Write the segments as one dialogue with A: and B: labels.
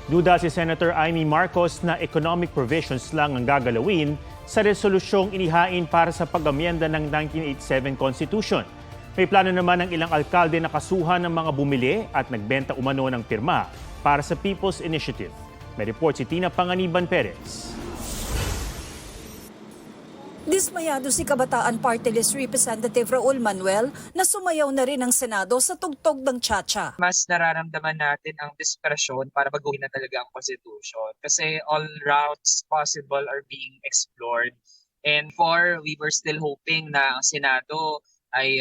A: Duda si Senator Amy Marcos na economic provisions lang ang gagalawin sa resolusyong inihain para sa pag-amyenda ng 1987 Constitution. May plano naman ng ilang alkalde na kasuhan ng mga bumili at nagbenta umano ng pirma para sa People's Initiative. May report si Tina Panganiban Perez.
B: Dismayado si Kabataan Party List Representative Raul Manuel na sumayaw na rin ang Senado sa tugtog ng Chacha.
C: Mas nararamdaman natin ang desperasyon para baguhin na talaga ang Constitution kasi all routes possible are being explored. And we were still hoping na ang Senado ay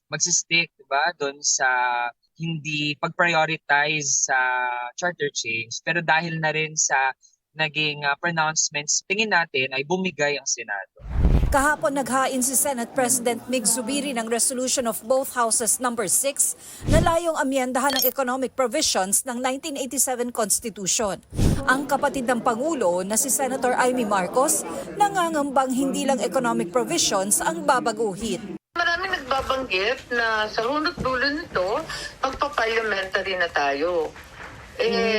C: magsistick, diba, doon sa hindi pag-prioritize sa charter change. Pero dahil na rin sa naging pronouncements, tingin natin ay bumigay ang Senado.
B: Kahapon naghain si Senate President Mig Zubiri ng resolution of both houses number 6 na layong amyendahan ng economic provisions ng 1987 Constitution. Ang kapatid ng Pangulo na si Senator Amy Marcos nangangambang hindi lang economic provisions ang babaguhin.
D: Maraming nagbabanggit na sa hunot dulo nito, magpa-parliamentary na tayo.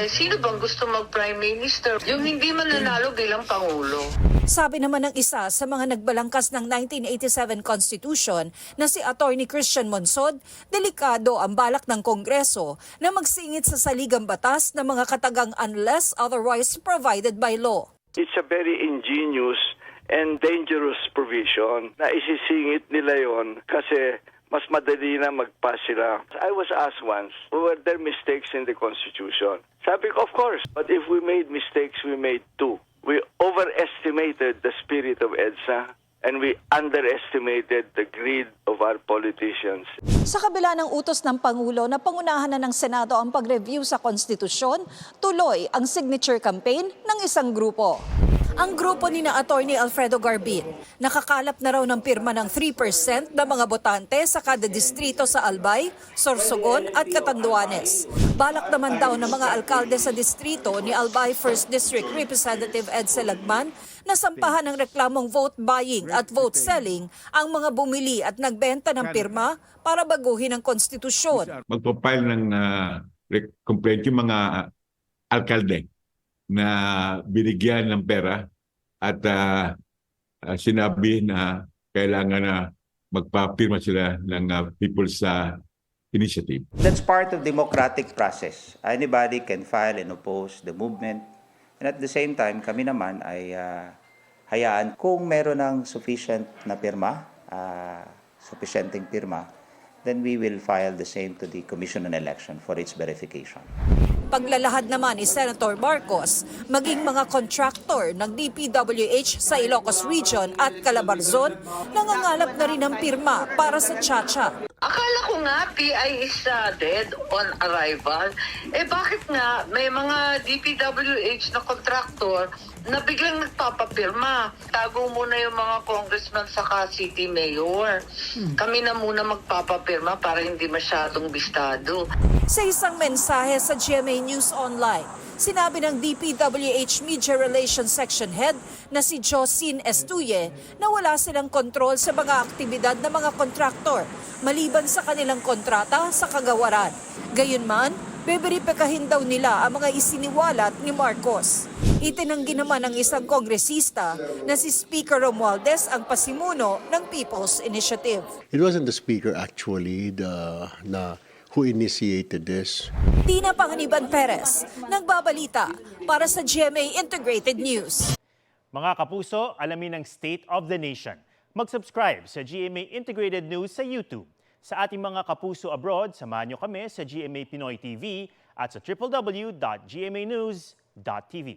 D: Sino bang gusto mag-prime minister? Yung hindi mananalo bilang Pangulo.
B: Sabi naman ng isa sa mga nagbalangkas ng 1987 Constitution na si Attorney Christian Monsod, delikado ang balak ng Kongreso na magsingit sa saligang batas ng mga katagang unless otherwise provided by law.
E: It's a very ingenious and dangerous provision na isisingit nila yon kasi mas madali na mag-pass sila. I was asked once, were there mistakes in the Constitution? Sabi ko, of course. But if we made mistakes, we made two. We overestimated the spirit of EDSA and we underestimated the greed of our politicians.
B: Sa kabila ng utos ng Pangulo na pangunahan na ng Senado ang pag-review sa konstitusyon, tuloy ang signature campaign ng isang grupo. Ang grupo ni na Attorney Alfredo Garbin, nakakalap na raw ng pirma ng 3% ng mga botante sa kada distrito sa Albay, Sorsogon at Catanduanes. Balak naman daw ng mga alkalde sa distrito ni Albay 1st District Representative Edsel Lagman na sampahan ng reklamong vote buying at vote selling ang mga bumili at nagbenta ng pirma para baguhin ang konstitusyon.
F: Magpapile ng complaint yung mga alkalde na binigyan ng pera at sinabi na kailangan na magpapirma sila ng People's Initiative.
G: That's part of democratic process. Anybody can file and oppose the movement. And at the same time, kami naman ay hayaan kung meron ng sufficient na pirma, sufficienting pirma, then we will file the same to the Commission on Election for its verification.
B: Paglalahad naman ni Senator Marcos, maging mga contractor ng DPWH sa Ilocos Region at Calabarzon, nangangalap na rin ng pirma para sa Chacha.
D: Akala ko nga PI is dead on arrival. Bakit nga may mga DPWH na contractor na biglang nagpapapirma? Tago muna yung mga congressman saka city mayor. Kami na muna magpapapirma para hindi masyadong bistado.
B: Sa isang mensahe sa GMA News Online, sinabi ng DPWH Media Relations Section Head na si Josine Estuye na wala silang kontrol sa mga aktibidad ng mga kontraktor maliban sa kanilang kontrata sa kagawaran. Gayunman, beberipikahin daw nila ang mga isiniwalat ni Marcos. Itinanggi naman ng isang kongresista na si Speaker Romualdez ang pasimuno ng People's Initiative.
H: It wasn't the Speaker actually who initiated this.
B: Tina Panganiban Perez, nagbabalita para sa GMA Integrated News.
A: Mga kapuso, alamin ang State of the Nation. Mag-subscribe sa GMA Integrated News sa YouTube. Sa ating mga kapuso abroad, samahan nyo kami sa GMA Pinoy TV at sa www.gmanews.tv.